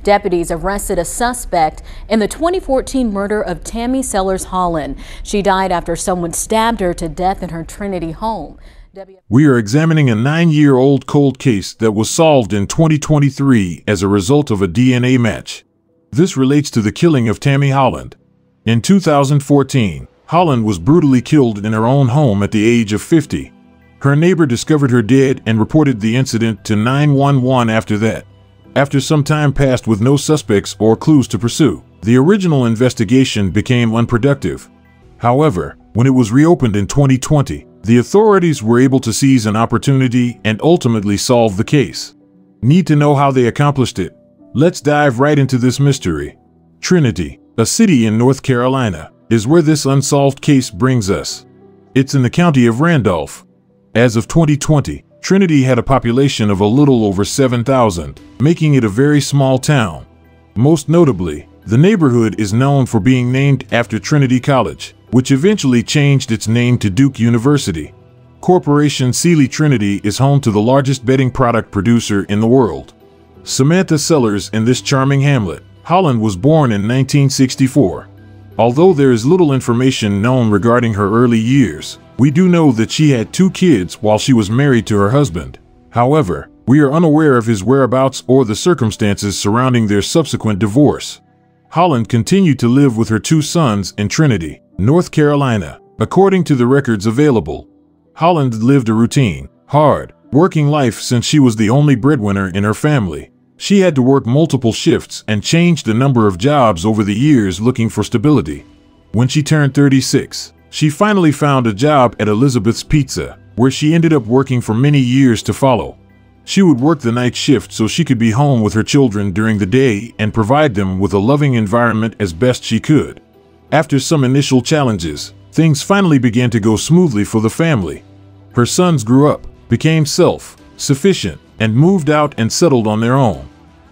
Deputies arrested a suspect in the 2014 murder of Tammy Holland. She died after someone stabbed her to death in her Trinity home. We are examining a 9-year-old cold case that was solved in 2023 as a result of a DNA match. This relates to the killing of Tammy Holland. In 2014, Holland was brutally killed in her own home at the age of 50. Her neighbor discovered her dead and reported the incident to 911 after that. After some time passed with no suspects or clues to pursue, the original investigation became unproductive. However, when it was reopened in 2020, the authorities were able to seize an opportunity and ultimately solve the case. Need to know how they accomplished it? Let's dive right into this mystery. Trinity, a city in North Carolina, is where this unsolved case brings us. It's in the county of Randolph. As of 2020, Trinity had a population of a little over 7,000, making it a very small town. Most notably, the neighborhood is known for being named after Trinity College, which eventually changed its name to Duke University. Corporation Sealy Trinity is home to the largest bedding product producer in the world. Samantha Sellers in this charming hamlet. Holland was born in 1964. Although there is little information known regarding her early years, we do know that she had 2 kids while she was married to her husband. However, we are unaware of his whereabouts or the circumstances surrounding their subsequent divorce. Holland continued to live with her 2 sons in Trinity, North Carolina. According to the records available, Holland lived a routine, hard, working life since she was the only breadwinner in her family. She had to work multiple shifts and changed a number of jobs over the years looking for stability. When she turned 36, she finally found a job at Elizabeth's Pizza, where she ended up working for many years to follow. She would work the night shift so she could be home with her children during the day and provide them with a loving environment as best she could. After some initial challenges, things finally began to go smoothly for the family. Her sons grew up, became self-sufficient, and moved out and settled on their own.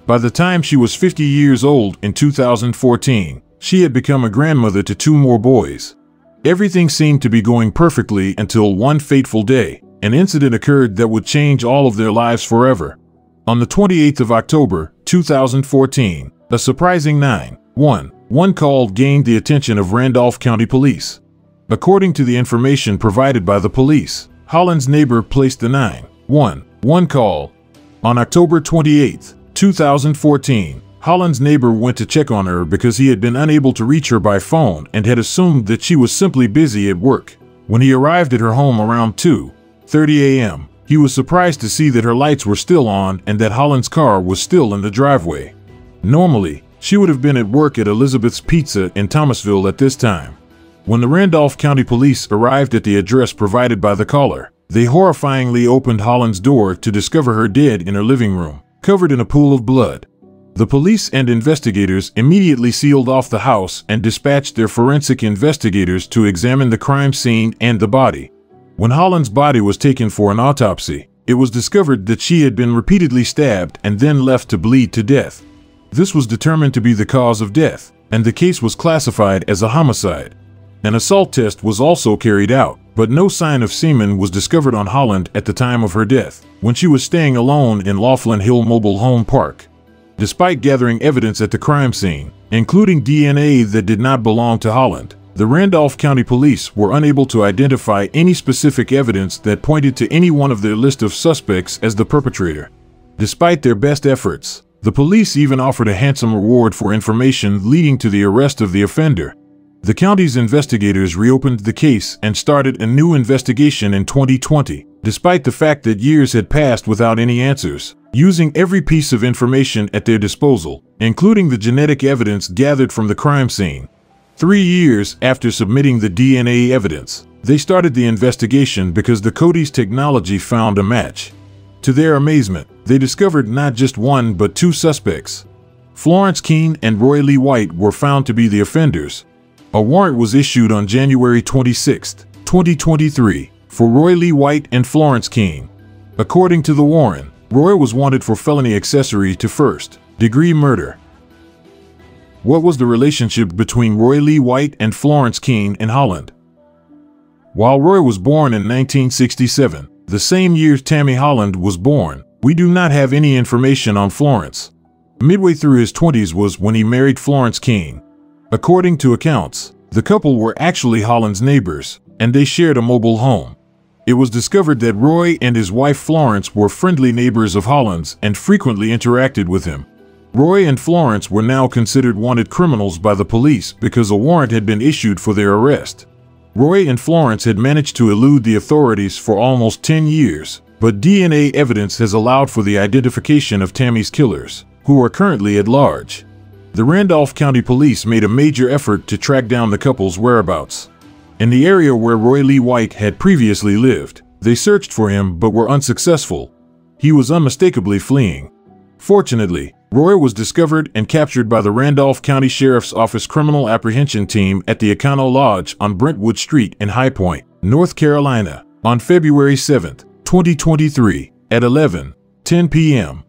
By the time she was 50 years old in 2014, she had become a grandmother to 2 more boys. Everything seemed to be going perfectly until one fateful day, an incident occurred that would change all of their lives forever. On the 28th of October, 2014, a surprising 911 call gained the attention of Randolph County Police. According to the information provided by the police, Holland's neighbor placed the 911 call. On October 28, 2014, Holland's neighbor went to check on her because he had been unable to reach her by phone and had assumed that she was simply busy at work. When he arrived at her home around 2:30 a.m., he was surprised to see that her lights were still on and that Holland's car was still in the driveway. Normally, she would have been at work at Elizabeth's Pizza in Thomasville at this time. When the Randolph County Police arrived at the address provided by the caller, they horrifyingly opened Holland's door to discover her dead in her living room, covered in a pool of blood. The police and investigators immediately sealed off the house and dispatched their forensic investigators to examine the crime scene and the body. When Holland's body was taken for an autopsy, it was discovered that she had been repeatedly stabbed and then left to bleed to death. This was determined to be the cause of death, and the case was classified as a homicide. An assault test was also carried out, but no sign of semen was discovered on Holland at the time of her death, when she was staying alone in Laughlin Hill Mobile Home Park. Despite gathering evidence at the crime scene, including DNA that did not belong to Holland, the Randolph County Police were unable to identify any specific evidence that pointed to any one of their list of suspects as the perpetrator. Despite their best efforts, the police even offered a handsome reward for information leading to the arrest of the offender. The county's investigators reopened the case and started a new investigation in 2020, despite the fact that years had passed without any answers, using every piece of information at their disposal, including the genetic evidence gathered from the crime scene. 3 years after submitting the DNA evidence, they started the investigation because the Cody's technology found a match. To their amazement, they discovered not just 1 but 2 suspects. Florence Keene and Roy Lee White were found to be the offenders. A warrant was issued on January 26, 2023, for Roy Lee White and Florence Keene. According to the warrant, Roy was wanted for felony accessory to first-degree murder. What was the relationship between Roy Lee White and Florence Keene in Holland? While Roy was born in 1967, the same year Tammy Holland was born, we do not have any information on Florence. Midway through his 20s was when he married Florence King. According to accounts, the couple were actually Holland's neighbors, and they shared a mobile home. It was discovered that Roy and his wife Florence were friendly neighbors of Holland's and frequently interacted with him. Roy and Florence were now considered wanted criminals by the police because a warrant had been issued for their arrest. Roy and Florence had managed to elude the authorities for almost 10 years, but DNA evidence has allowed for the identification of Tammy's killers, who are currently at large. The Randolph County Police made a major effort to track down the couple's whereabouts. In the area where Roy Lee White had previously lived, they searched for him but were unsuccessful. He was unmistakably fleeing. Fortunately, Roy was discovered and captured by the Randolph County Sheriff's Office Criminal Apprehension Team at the Econo Lodge on Brentwood Street in High Point, North Carolina, on February 7, 2023, at 11:10 p.m.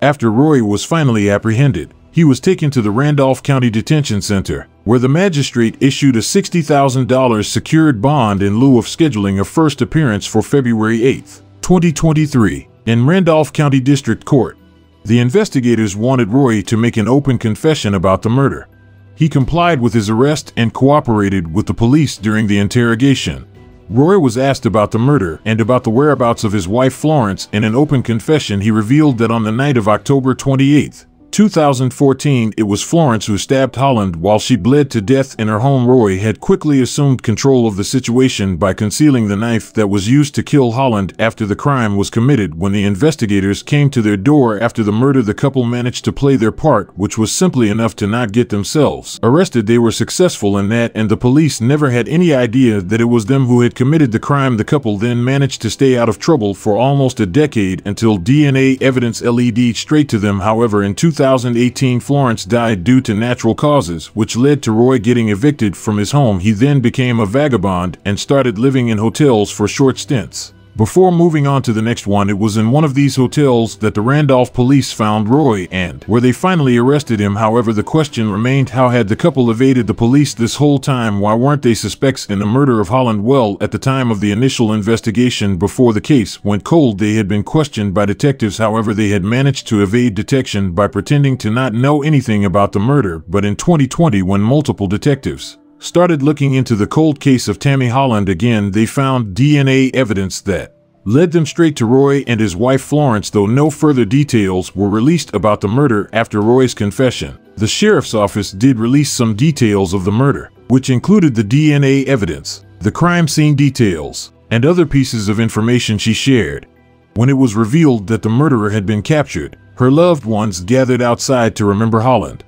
After Roy was finally apprehended, he was taken to the Randolph County Detention Center, where the magistrate issued a $60,000 secured bond in lieu of scheduling a first appearance for February 8, 2023, in Randolph County District Court. The investigators wanted Roy to make an open confession about the murder. He complied with his arrest and cooperated with the police during the interrogation. Roy was asked about the murder and about the whereabouts of his wife Florence. In an open confession, he revealed that on the night of October 28, 2014, it was Florence who stabbed Holland while she bled to death in her home. Roy had quickly assumed control of the situation by concealing the knife that was used to kill Holland after the crime was committed. When the investigators came to their door after the murder, the couple managed to play their part, which was simply enough to not get themselves arrested. They were successful in that, and the police never had any idea that it was them who had committed the crime. The couple then managed to stay out of trouble for almost a decade until DNA evidence led straight to them. However, in 2018, Florence died due to natural causes, which led to Roy getting evicted from his home. He then became a vagabond and started living in hotels for short stints. Before moving on to the next one, it was in one of these hotels that the Randolph police found Roy and where they finally arrested him. However, the question remained, how had the couple evaded the police this whole time? Why weren't they suspects in the murder of Holland? Well, at the time of the initial investigation, before the case went cold, they had been questioned by detectives. However, they had managed to evade detection by pretending to not know anything about the murder. But in 2020, when multiple detectives started looking into the cold case of Tammy Holland again, they found DNA evidence that led them straight to Roy and his wife Florence. Though no further details were released about the murder after Roy's confession, the sheriff's office did release some details of the murder, which included the DNA evidence, the crime scene details, and other pieces of information she shared. When it was revealed that the murderer had been captured, her loved ones gathered outside to remember Holland.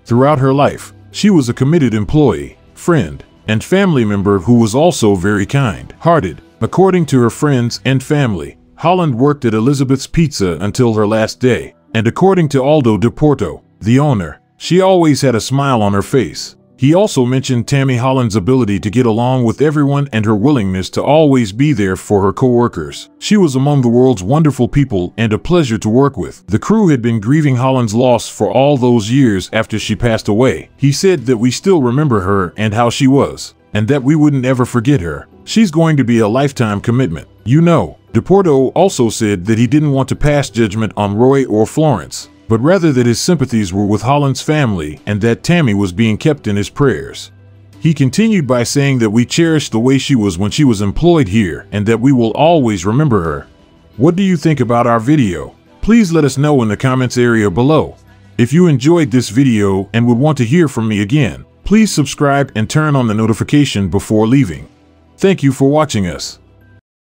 Throughout her life, she was a committed employee, friend, and family member who was also very kind-hearted. According to her friends and family, Holland worked at Elizabeth's Pizza until her last day, and according to Aldo DePorto, the owner, she always had a smile on her face. He also mentioned Tammy Holland's ability to get along with everyone and her willingness to always be there for her co-workers. She was among the world's wonderful people and a pleasure to work with. The crew had been grieving Holland's loss for all those years after she passed away. He said that we still remember her and how she was, and that we wouldn't ever forget her. She's going to be a lifetime commitment. You know, DePorto also said that he didn't want to pass judgment on Roy or Florence, but rather that his sympathies were with Holland's family and that Tammy was being kept in his prayers. He continued by saying that we cherish the way she was when she was employed here and that we will always remember her. What do you think about our video? Please let us know in the comments area below. If you enjoyed this video and would want to hear from me again, please subscribe and turn on the notification before leaving. Thank you for watching us.